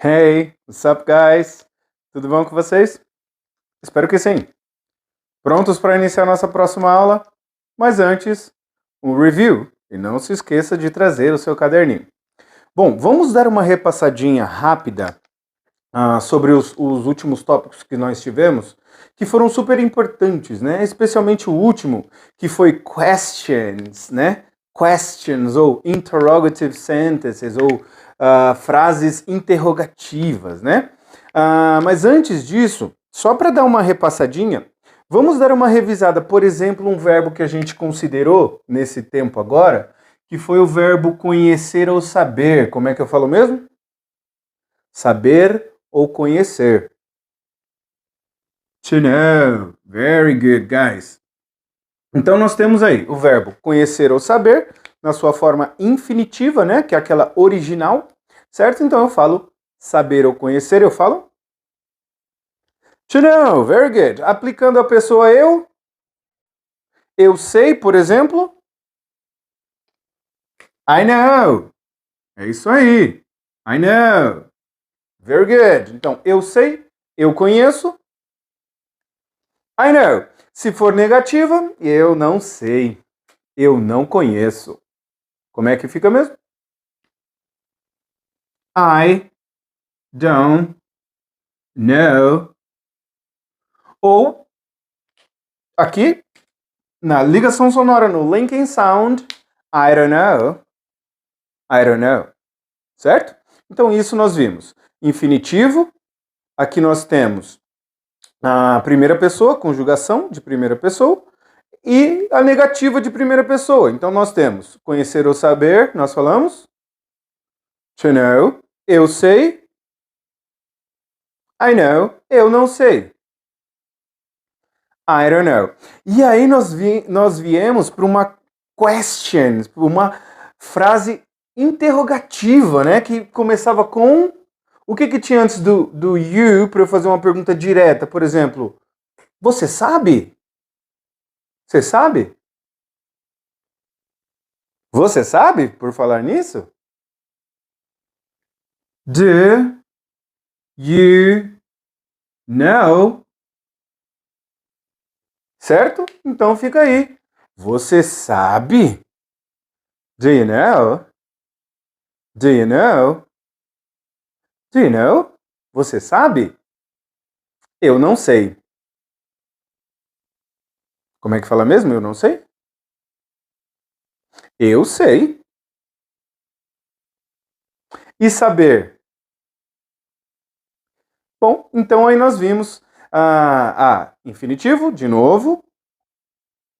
Hey, what's up, guys? Tudo bom com vocês? Espero que sim. Prontos para iniciar nossa próxima aula? Mas antes, um review. E não se esqueça de trazer o seu caderninho. Bom, vamos dar uma repassadinha rápida sobre os últimos tópicos que nós tivemos, que foram super importantes, né? Especialmente o último, que foi questions, né? Questions ou interrogative sentences ou frases interrogativas, né? Mas antes disso, só para dar uma repassadinha, vamos dar uma revisada, por exemplo, um verbo que a gente considerou nesse tempo agora, que foi o verbo conhecer ou saber. Como é que eu falo mesmo? Saber ou conhecer. To know. Very good, guys. Então nós temos aí o verbo conhecer ou saber, na sua forma infinitiva, né? Que é aquela original, certo? Então eu falo saber ou conhecer, eu falo to know. Very good. Aplicando a pessoa eu sei, por exemplo, I know. É isso aí. I know. Very good. Então, eu sei, eu conheço. I know. Se for negativa, eu não sei. Eu não conheço. Como é que fica mesmo? I don't know. Ou, aqui, na ligação sonora, no linking sound, I don't know. I don't know. Certo? Então, isso nós vimos. Infinitivo. Aqui nós temos a primeira pessoa, conjugação de primeira pessoa, e a negativa de primeira pessoa. Então nós temos conhecer ou saber, nós falamos to know, eu sei, I know, eu não sei. I don't know. E aí nós viemos para uma question, uma frase interrogativa, né? Que começava com... O que tinha antes do you para eu fazer uma pergunta direta? Por exemplo, você sabe? Você sabe? Você sabe, por falar nisso? Do you know? Certo? Então fica aí. Você sabe? Do you know? Do you know? Do you know? Você sabe? Eu não sei. Como é que fala mesmo? Eu não sei? Eu sei. E saber? Bom, então aí nós vimos a infinitivo, de novo,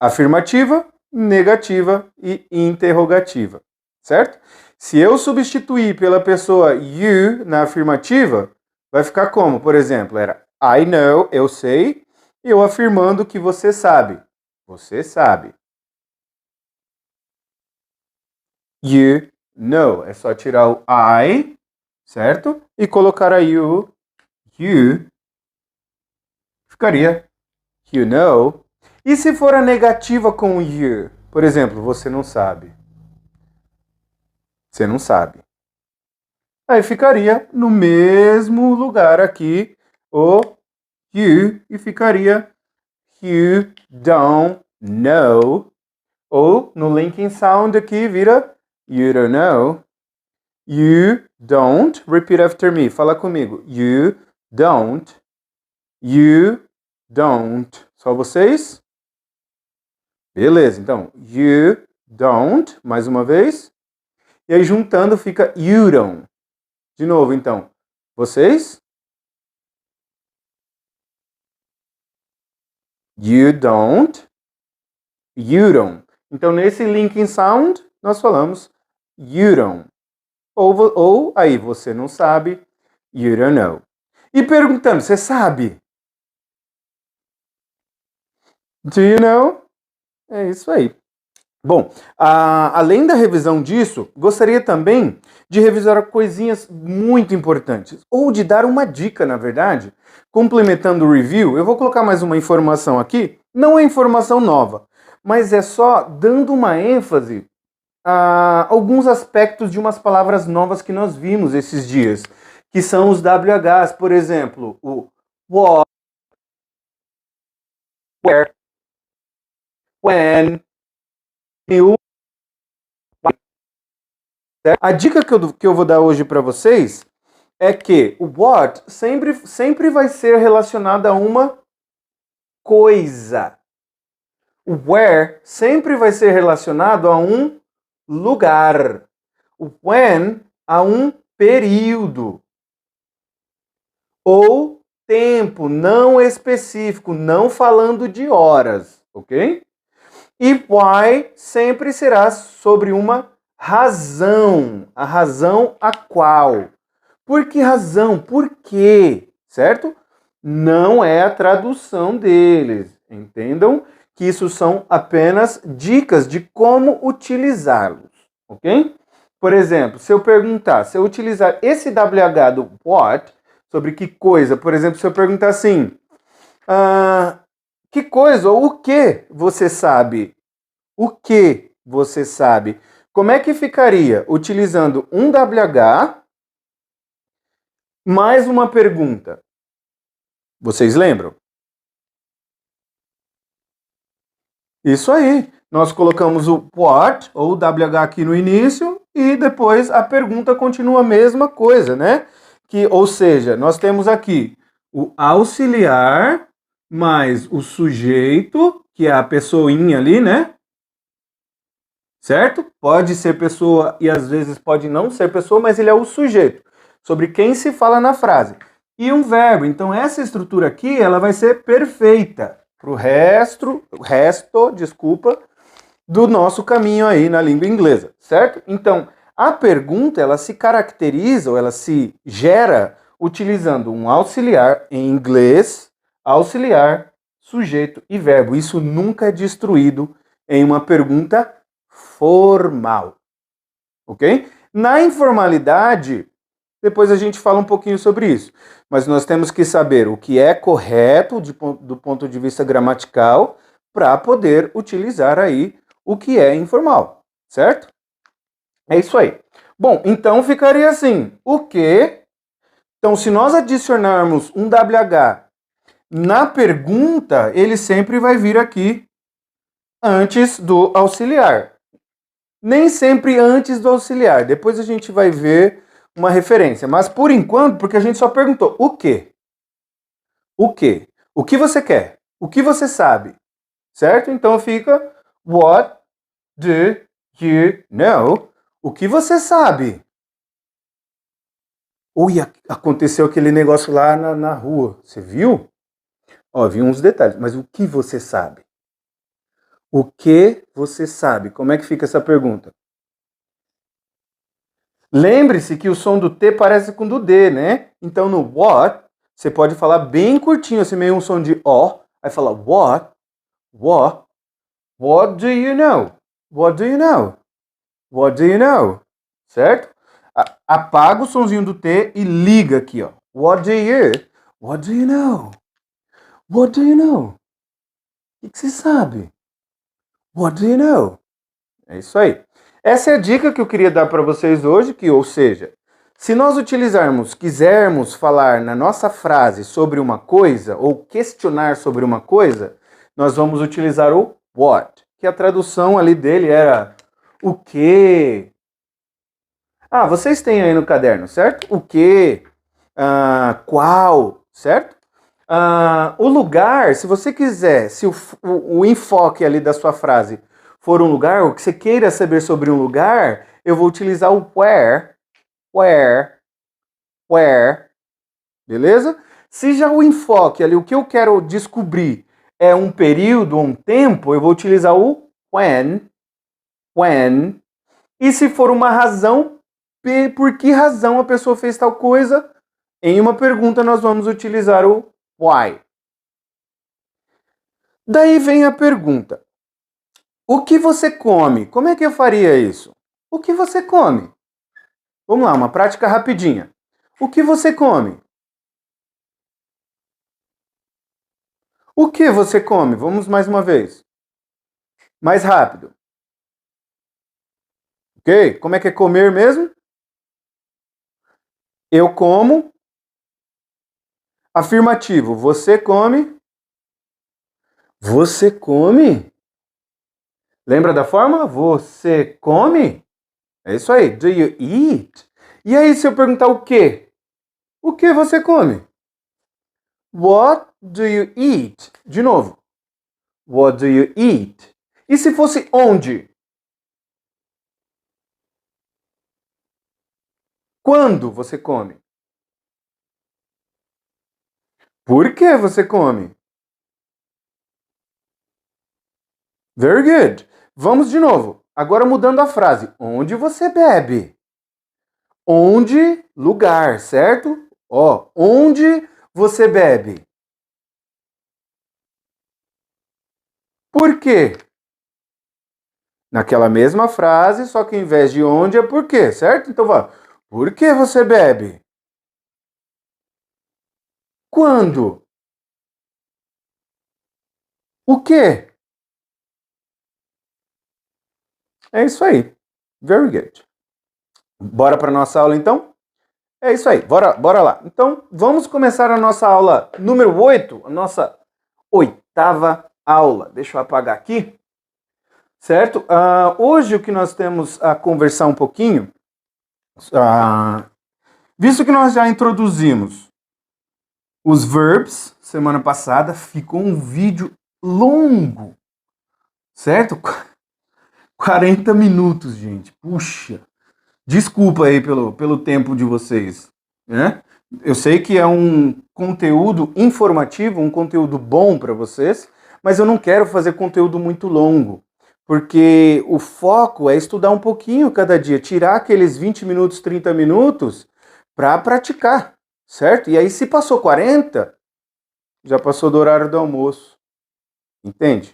afirmativa, negativa e interrogativa, certo? Se eu substituir pela pessoa you na afirmativa, vai ficar como? Por exemplo, era I know, eu sei, e eu afirmando que você sabe. Você sabe. You know. É só tirar o I, certo? E colocar a you. You. Ficaria you know. E se for a negativa com you? Por exemplo, você não sabe. Você não sabe. Aí ficaria no mesmo lugar aqui o you e ficaria you don't know. Ou no linking sound aqui vira you don't know. You don't. Repeat after me. Fala comigo. You don't. You don't. Só vocês? Beleza, então. You don't. Mais uma vez. E aí juntando fica you don't. De novo, então. Vocês? You don't. You don't. Então, nesse linking sound, nós falamos you don't. Ou aí, você não sabe, you don't know. E perguntando, você sabe? Do you know? É isso aí. Bom, além da revisão disso, gostaria também de revisar coisinhas muito importantes. Ou de dar uma dica, na verdade. Complementando o review, eu vou colocar mais uma informação aqui. Não é informação nova, mas é só dando uma ênfase a alguns aspectos de umas palavras novas que nós vimos esses dias. que são os WHs, por exemplo, o what, where, when, e o why. A dica que eu vou dar hoje para vocês é que o what sempre vai ser relacionado a uma coisa. O where sempre vai ser relacionado a um lugar. O when a um período. Ou tempo não específico, não falando de horas, ok? E why sempre será sobre uma razão, a razão a qual. Por que razão? Por quê? Certo? Não é a tradução deles. Entendam que isso são apenas dicas de como utilizá-los, ok? Por exemplo, se eu perguntar, se eu utilizar esse WH do what, sobre que coisa, por exemplo, se eu perguntar assim, que coisa ou o que você sabe? O que você sabe? Como é que ficaria utilizando um WH mais uma pergunta? Vocês lembram? Isso aí. Nós colocamos o what ou o WH aqui no início e depois a pergunta continua a mesma coisa, né? Ou seja, nós temos aqui o auxiliar mais o sujeito, que é a pessoinha ali, né? Certo? Pode ser pessoa e às vezes pode não ser pessoa, mas ele é o sujeito, sobre quem se fala na frase. E um verbo. Então essa estrutura aqui, ela vai ser perfeita para o resto, desculpa, do nosso caminho aí na língua inglesa, certo? Então, a pergunta, ela se caracteriza, ou ela se gera utilizando um auxiliar em inglês, auxiliar, sujeito e verbo. Isso nunca é destruído em uma pergunta formal, ok? Na informalidade, depois a gente fala um pouquinho sobre isso, mas nós temos que saber o que é correto do ponto de vista gramatical para poder utilizar aí o que é informal, certo? É isso aí. Bom, então ficaria assim, o que... Então, se nós adicionarmos um WH na pergunta, ele sempre vai vir aqui antes do auxiliar. Nem sempre antes do auxiliar. Depois a gente vai ver uma referência. Mas por enquanto, porque a gente só perguntou o quê? O quê? O que você quer? O que você sabe? Certo? Então fica what do you know? O que você sabe? Ui, aconteceu aquele negócio lá na rua. Você viu? Ó, vi uns detalhes. Mas o que você sabe? O que você sabe? Como é que fica essa pergunta? Lembre-se que o som do T parece com o do D, né? Então no what, você pode falar bem curtinho, assim meio um som de O. Aí fala what do you know? What do you know? What do you know? Certo? Apaga o sonzinho do T e liga aqui, ó. What do you know? What do you know? O que você sabe? What do you know? É isso aí. Essa é a dica que eu queria dar para vocês hoje, ou seja, se nós quisermos falar na nossa frase sobre uma coisa ou questionar sobre uma coisa, nós vamos utilizar o what, que a tradução ali dele era o que. Ah, vocês têm aí no caderno, certo? O que, qual, certo? O lugar, se você quiser, se o enfoque ali da sua frase for um lugar, o que você queira saber sobre um lugar, eu vou utilizar o where, beleza? Se já o enfoque ali, o que eu quero descobrir é um período, um tempo, eu vou utilizar o when. E se for uma razão, por que razão a pessoa fez tal coisa? Em uma pergunta nós vamos utilizar o why. Daí vem a pergunta: o que você come? Como é que eu faria isso? O que você come? Vamos lá, uma prática rapidinha. O que você come? O que você come? Vamos mais uma vez. Mais rápido. Ok? Como é que é comer mesmo? Eu como Afirmativo, você come? Você come? Lembra da fórmula? Você come? É isso aí. Do you eat? E aí, se eu perguntar o quê? O que você come? What do you eat? De novo. What do you eat? E se fosse onde? Quando você come? Por que você come? Very good. Vamos de novo. Agora mudando a frase. Onde você bebe? Onde? Lugar, certo? Ó, onde você bebe? Por quê? Naquela mesma frase, só que em vez de onde é por quê, certo? Então vá. Por que você bebe? Quando? O quê? É isso aí. Very good. Bora para nossa aula então? É isso aí. Bora lá. Então, vamos começar a nossa aula número 8, a nossa oitava aula. Deixa eu apagar aqui. Certo? Hoje o que nós temos a conversar um pouquinho, visto que nós já introduzimos os verbs semana passada, ficou um vídeo longo, certo? 40 minutos, gente. Puxa, desculpa aí pelo tempo de vocês, né? Eu sei que é um conteúdo informativo, um conteúdo bom para vocês, mas eu não quero fazer conteúdo muito longo, porque o foco é estudar um pouquinho cada dia, tirar aqueles 20 minutos, 30 minutos para praticar, certo? E aí se passou 40, já passou do horário do almoço, entende?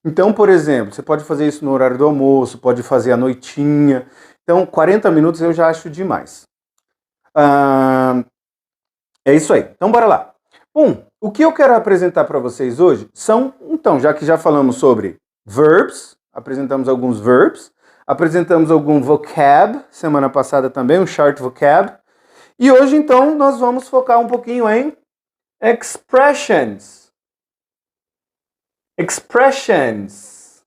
Então, por exemplo, você pode fazer isso no horário do almoço, pode fazer à noitinha. Então, 40 minutos eu já acho demais. É isso aí. Então, bora lá. Bom, o que eu quero apresentar para vocês hoje são, então, já que já falamos sobre verbs, apresentamos alguns verbs, apresentamos algum vocab, semana passada também, um short vocab, e hoje, então, nós vamos focar um pouquinho em expressions. Expressions.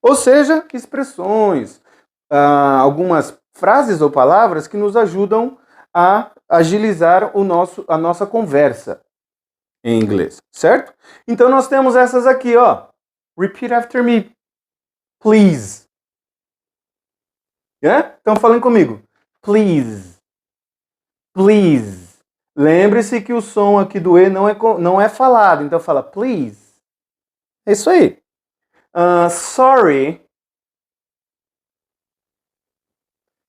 Ou seja, expressões, algumas frases ou palavras que nos ajudam a agilizar a nossa conversa em inglês, certo? Então nós temos essas aqui, ó. Repeat after me, please. Então falem comigo. Please. Please. Lembre-se que o som aqui do E não é falado, então fala please. É isso aí. Sorry.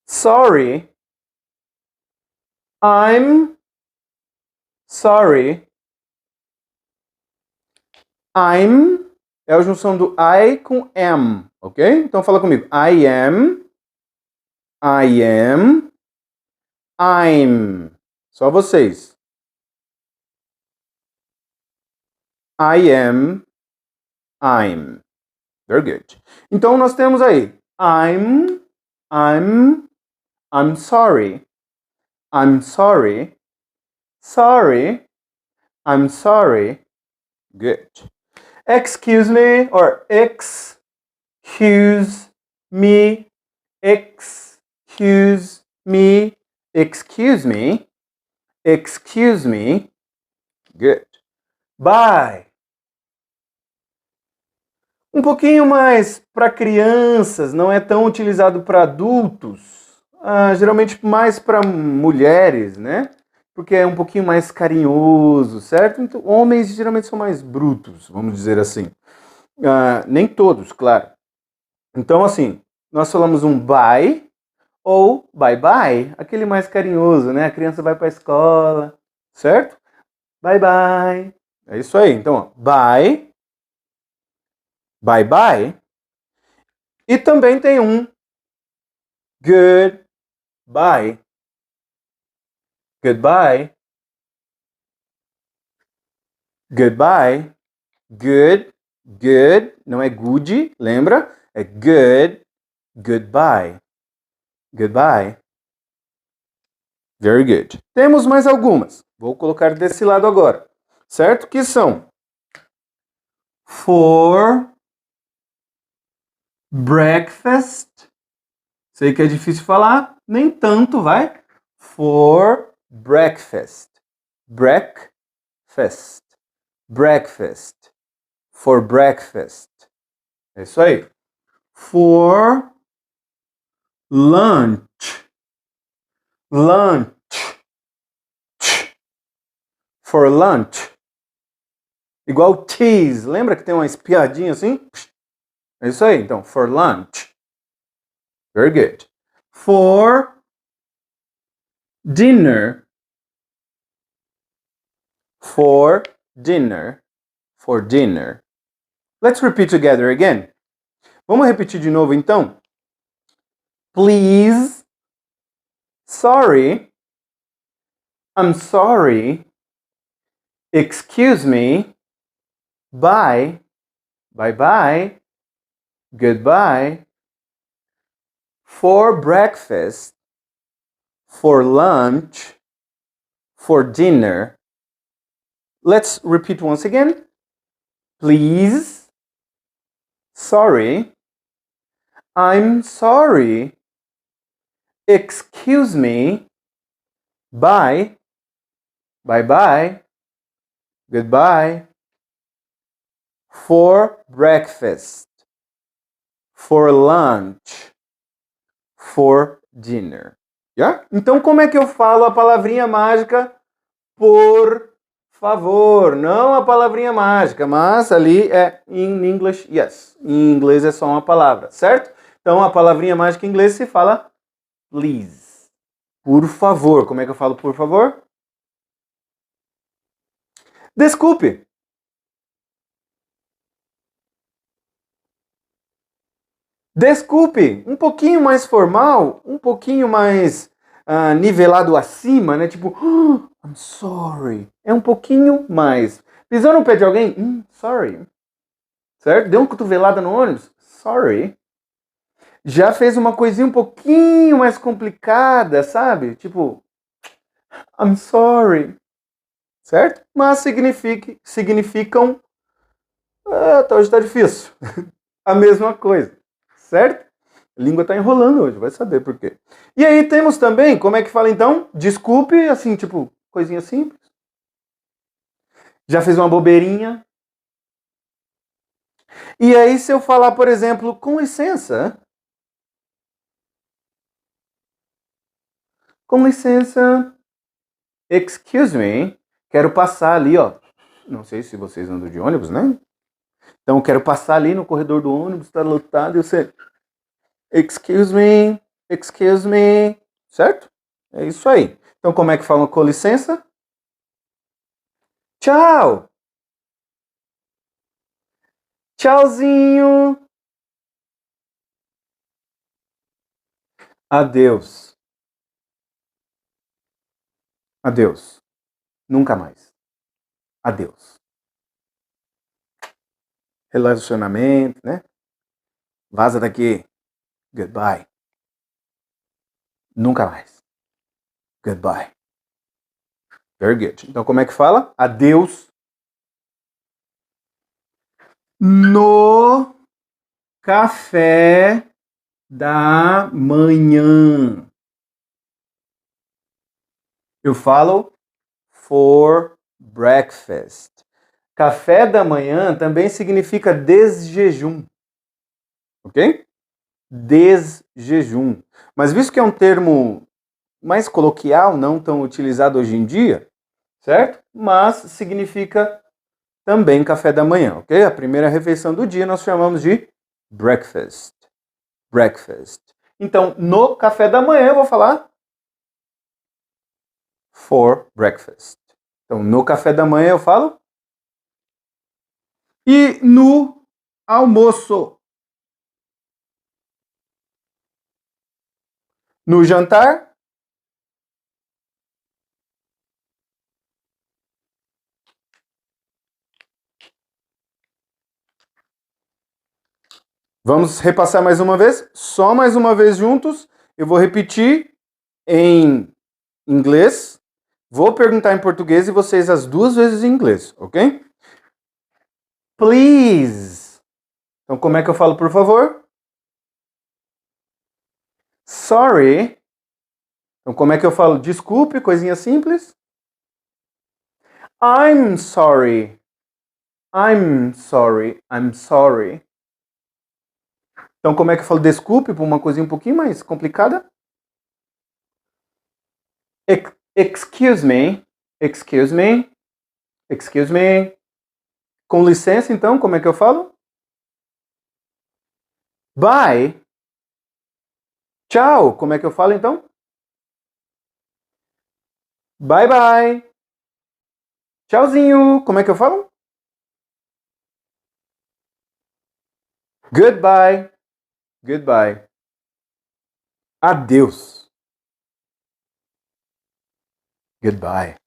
Sorry. I'm sorry. I'm é a junção do I com am, ok? Então fala comigo. I am. I'm. Só vocês. I am. I'm. Very good. Então nós temos aí. I'm sorry. I'm sorry. Sorry. I'm sorry. Good. Excuse me or excuse me. Excuse me. Excuse me. Excuse me. Good. Bye. Um pouquinho mais para crianças, não é tão utilizado para adultos. Geralmente mais para mulheres, né? Porque é um pouquinho mais carinhoso, certo? Então, homens geralmente são mais brutos, vamos dizer assim. Nem todos, claro. Então, assim, nós falamos um bye ou bye bye, aquele mais carinhoso, né? A criança vai para a escola, certo? Bye bye. É isso aí. Então, ó, bye, bye bye. E também tem um goodbye. Goodbye. Goodbye. Good. Não é good, lembra? É good. Goodbye. Goodbye. Very good. Temos mais algumas. Vou colocar desse lado agora. Certo? Que são for breakfast. Sei que é difícil falar, nem tanto, vai. For breakfast. Breakfast. Breakfast. For breakfast. É isso aí. For lunch. Lunch. For lunch. Igual cheese. Lembra que tem uma espiadinha assim? É isso aí. Então, for lunch. Very good. For dinner. For dinner. For dinner. Let's repeat together again. Vamos repetir de novo então? Please. Sorry. I'm sorry. Excuse me. Bye. Bye-bye. Goodbye. For breakfast. For lunch. For dinner. Let's repeat once again. Please. Sorry. I'm sorry. Excuse me. Bye. Bye-bye. Goodbye. For breakfast. For lunch. For dinner. Yeah? Então, como é que eu falo a palavrinha mágica por favor? Não a palavrinha mágica, mas ali é in English, yes. Em inglês é só uma palavra, certo? Então, a palavrinha mágica em inglês se fala please. Por favor. Como é que eu falo por favor? Desculpe. Desculpe. Um pouquinho mais formal, um pouquinho mais nivelado acima, né? Tipo, oh, I'm sorry. É um pouquinho mais. Pisou no pé de alguém? Sorry. Certo? Deu uma cotovelada no ônibus? Sorry. Já fez uma coisinha um pouquinho mais complicada, sabe? Tipo, I'm sorry. Certo? Mas significam. Hoje tá difícil. A mesma coisa. Certo? A língua tá enrolando hoje, vai saber por quê. E aí temos também, como é que fala então? Desculpe, assim, tipo, coisinha simples. Já fez uma bobeirinha. E aí se eu falar, por exemplo, com licença. Com licença. Excuse me. Quero passar ali, ó. Não sei se vocês andam de ônibus, né? Então eu quero passar ali no corredor do ônibus, tá lotado, e você... Excuse me. Excuse me. Certo? É isso aí. Então como é que fala com licença? Tchau! Tchauzinho! Adeus. Adeus. Nunca mais. Adeus. Relacionamento, né? Vaza daqui. Goodbye. Nunca mais. Goodbye. Very good. Então como é que fala? Adeus. No café da manhã. Eu falo for breakfast. Café da manhã também significa desjejum. Ok? Desjejum. Mas visto que é um termo mais coloquial, não tão utilizado hoje em dia, certo? Mas significa também café da manhã, ok? A primeira refeição do dia nós chamamos de breakfast. Breakfast. Então, no café da manhã eu vou falar for breakfast. Então, no café da manhã eu falo. E no almoço. No jantar. Vamos repassar mais uma vez? Só mais uma vez juntos. Eu vou repetir em inglês, vou perguntar em português e vocês as duas vezes em inglês, ok? Please. Então, como é que eu falo, por favor? Sorry. Então, como é que eu falo desculpe, coisinha simples? I'm sorry. I'm sorry. I'm sorry. Então, como é que eu falo desculpe por uma coisinha um pouquinho mais complicada? Excuse me. Excuse me. Excuse me. Com licença, então, como é que eu falo? Bye. Tchau. Como é que eu falo, então? Bye, bye. Tchauzinho. Como é que eu falo? Goodbye. Goodbye. Adeus. Goodbye.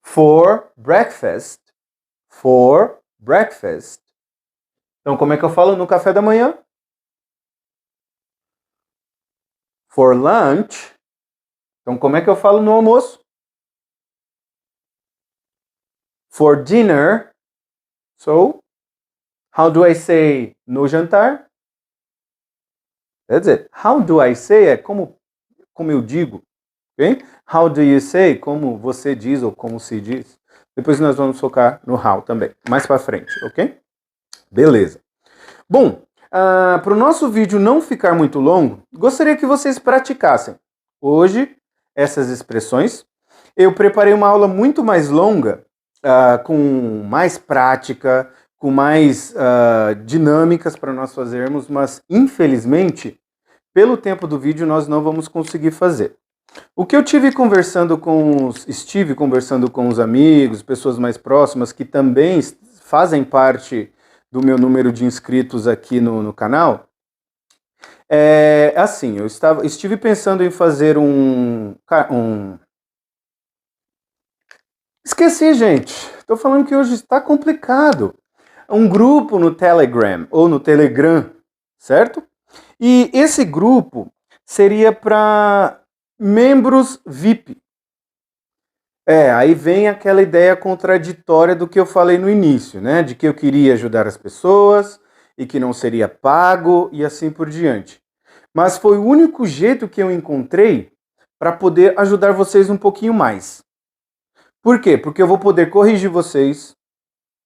For breakfast. For breakfast. Então, como é que eu falo no café da manhã? For lunch. Então, como é que eu falo no almoço? For dinner. So, how do I say no jantar? That's it. How do I say é como eu digo. Okay? How do you say? Como você diz ou como se diz. Depois nós vamos focar no how também, mais para frente, ok? Beleza. Bom, para o nosso vídeo não ficar muito longo, gostaria que vocês praticassem hoje essas expressões. Eu preparei uma aula muito mais longa, com mais prática, com mais dinâmicas para nós fazermos, mas infelizmente, pelo tempo do vídeo, nós não vamos conseguir fazer. O que eu estive conversando com os amigos, pessoas mais próximas que também fazem parte do meu número de inscritos aqui no canal, é assim, estive pensando em fazer Esqueci, gente. Estou falando que hoje está complicado. Um grupo no Telegram ou no Telegram, certo? E esse grupo seria para membros VIP. Aí vem aquela ideia contraditória do que eu falei no início, né? De que eu queria ajudar as pessoas e que não seria pago e assim por diante. Mas foi o único jeito que eu encontrei para poder ajudar vocês um pouquinho mais. Por quê? Porque eu vou poder corrigir vocês,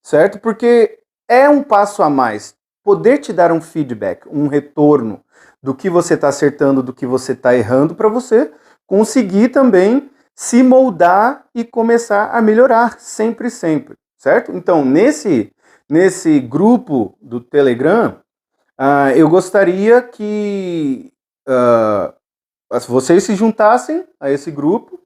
certo? Porque é um passo a mais. Poder te dar um feedback, um retorno do que você está acertando, do que você está errando, para você conseguir também se moldar e começar a melhorar sempre, sempre, certo? Então, nesse grupo do Telegram, eu gostaria que vocês se juntassem a esse grupo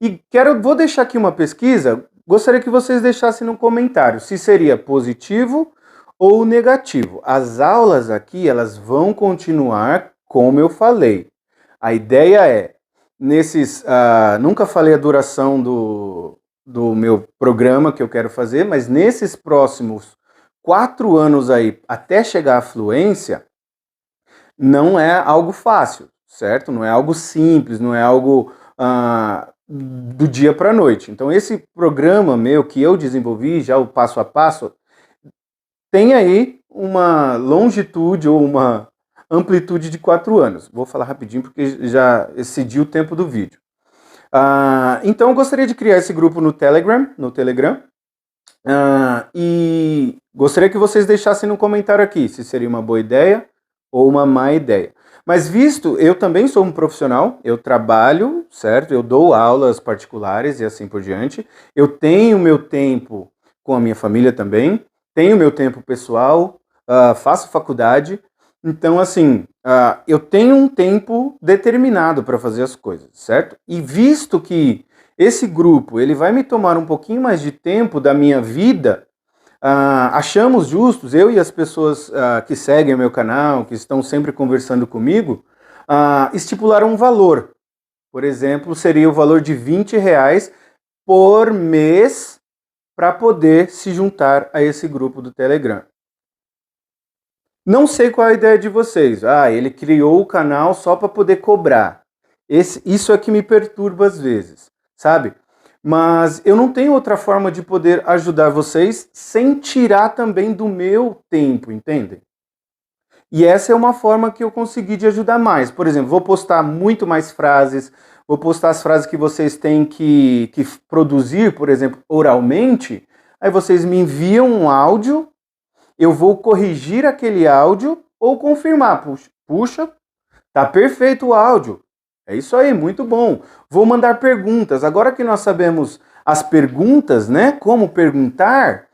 e vou deixar aqui uma pesquisa, gostaria que vocês deixassem no comentário se seria positivo ou negativo. As aulas aqui, elas vão continuar como eu falei. A ideia é, nunca falei a duração do meu programa que eu quero fazer, mas nesses próximos 4 anos aí, até chegar à fluência, não é algo fácil, certo? Não é algo simples, não é algo do dia para a noite. Então, esse programa meu que eu desenvolvi, já o passo a passo, tem aí uma longitude ou uma amplitude de 4 anos. Vou falar rapidinho porque já excedi o tempo do vídeo. Então, eu gostaria de criar esse grupo no Telegram, e gostaria que vocês deixassem no comentário aqui se seria uma boa ideia ou uma má ideia. Mas visto, eu também sou um profissional, eu trabalho, certo? Eu dou aulas particulares e assim por diante. Eu tenho meu tempo com a minha família também, tenho meu tempo pessoal, faço faculdade. Então, assim, eu tenho um tempo determinado para fazer as coisas, certo? E visto que esse grupo ele vai me tomar um pouquinho mais de tempo da minha vida, achamos justos, eu e as pessoas que seguem o meu canal, que estão sempre conversando comigo, estipular um valor. Por exemplo, seria o valor de R$20 por mês para poder se juntar a esse grupo do Telegram. Não sei qual é a ideia de vocês. Ele criou o canal só para poder cobrar. Isso é que me perturba às vezes, sabe? Mas eu não tenho outra forma de poder ajudar vocês sem tirar também do meu tempo, entendem? E essa é uma forma que eu consegui de ajudar mais. Por exemplo, vou postar muito mais frases, vou postar as frases que vocês têm que produzir, por exemplo, oralmente. Aí vocês me enviam um áudio, eu vou corrigir aquele áudio ou confirmar. Puxa, tá perfeito o áudio. É isso aí, muito bom. Vou mandar perguntas. Agora que nós sabemos as perguntas, né? Como perguntar,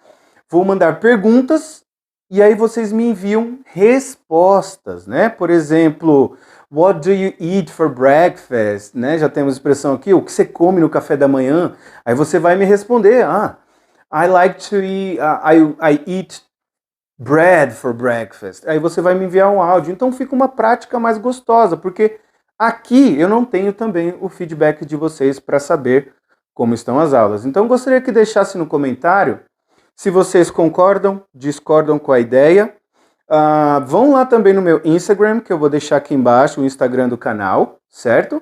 vou mandar perguntas e aí vocês me enviam respostas, né? Por exemplo, what do you eat for breakfast, né? Já temos a expressão aqui, o que você come no café da manhã? Aí você vai me responder, I like to eat, I eat bread for breakfast. Aí você vai me enviar um áudio. Então fica uma prática mais gostosa, porque aqui eu não tenho também o feedback de vocês para saber como estão as aulas. Então gostaria que deixasse no comentário se vocês concordam, discordam com a ideia. Vão lá também no meu Instagram, que eu vou deixar aqui embaixo, o Instagram do canal, certo?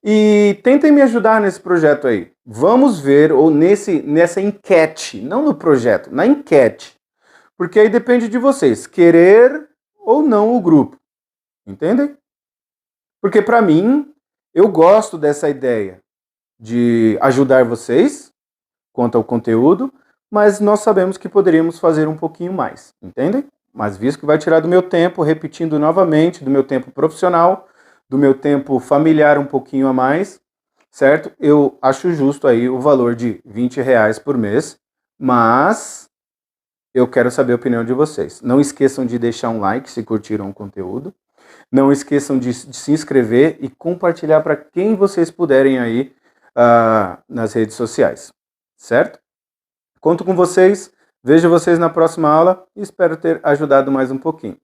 E tentem me ajudar nesse projeto aí. Vamos ver, ou nessa enquete, não no projeto, na enquete. Porque aí depende de vocês, querer ou não o grupo. Entendem? Porque para mim, eu gosto dessa ideia de ajudar vocês quanto ao conteúdo, mas nós sabemos que poderíamos fazer um pouquinho mais, entendem? Mas visto que vai tirar do meu tempo, repetindo novamente, do meu tempo profissional, do meu tempo familiar um pouquinho a mais, certo? Eu acho justo aí o valor de R$ 20 por mês, mas eu quero saber a opinião de vocês. Não esqueçam de deixar um like se curtiram o conteúdo. Não esqueçam de se inscrever e compartilhar para quem vocês puderem aí nas redes sociais, certo? Conto com vocês, vejo vocês na próxima aula e espero ter ajudado mais um pouquinho.